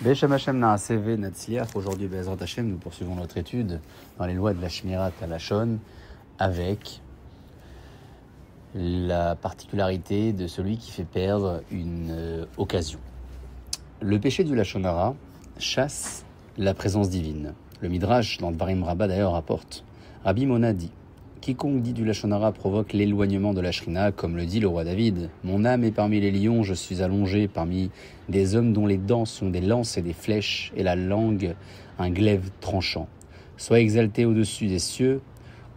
Beshem Hashem Naaseve Natsliach. Aujourd'hui, Bezrat Hashem, nous poursuivons notre étude dans les lois de la Shmirat Halashon avec la particularité de celui qui fait perdre une occasion. Le péché du Lashon Hara chasse la présence divine. Le Midrash, dans le Dvarim Rabbah d'ailleurs, rapporte. Rabbi Mona dit: quiconque dit du Lashon Hara provoque l'éloignement de la Shrina, comme le dit le roi David. Mon âme est parmi les lions, je suis allongé parmi des hommes dont les dents sont des lances et des flèches, et la langue un glaive tranchant. Sois exalté au-dessus des cieux,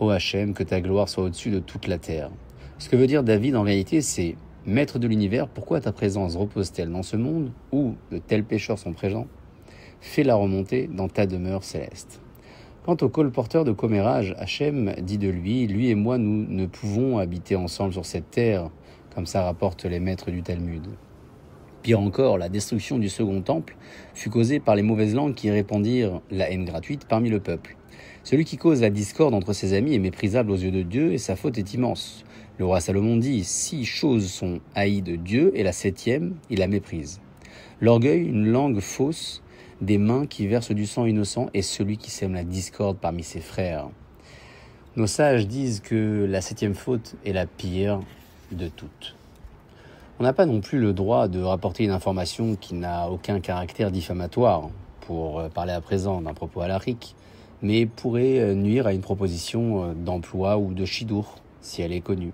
ô Hachem, que ta gloire soit au-dessus de toute la terre. Ce que veut dire David en réalité, c'est: maître de l'univers, pourquoi ta présence repose-t-elle dans ce monde où de tels pécheurs sont présents? Fais-la remonter dans ta demeure céleste. Quant au colporteur de commérage, Hachem dit de lui: lui et moi, nous ne pouvons habiter ensemble sur cette terre, comme ça rapportent les maîtres du Talmud. Pire encore, la destruction du second temple fut causée par les mauvaises langues qui répandirent la haine gratuite parmi le peuple. Celui qui cause la discorde entre ses amis est méprisable aux yeux de Dieu et sa faute est immense. Le roi Salomon dit: 6 choses sont haïes de Dieu et la 7e, il la méprise. L'orgueil, une langue fausse, des mains qui versent du sang innocent et celui qui sème la discorde parmi ses frères. Nos sages disent que la 7e faute est la pire de toutes. On n'a pas non plus le droit de rapporter une information qui n'a aucun caractère diffamatoire, pour parler à présent d'un propos halakhique, mais pourrait nuire à une proposition d'emploi ou de shidur, si elle est connue.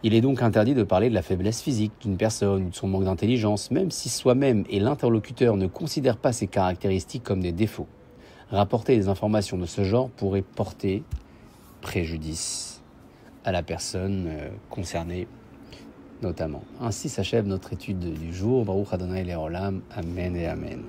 Il est donc interdit de parler de la faiblesse physique d'une personne ou de son manque d'intelligence, même si soi-même et l'interlocuteur ne considèrent pas ces caractéristiques comme des défauts. Rapporter des informations de ce genre pourrait porter préjudice à la personne concernée notamment. Ainsi s'achève notre étude du jour. Baruch Adonai Leolam. Amen et Amen.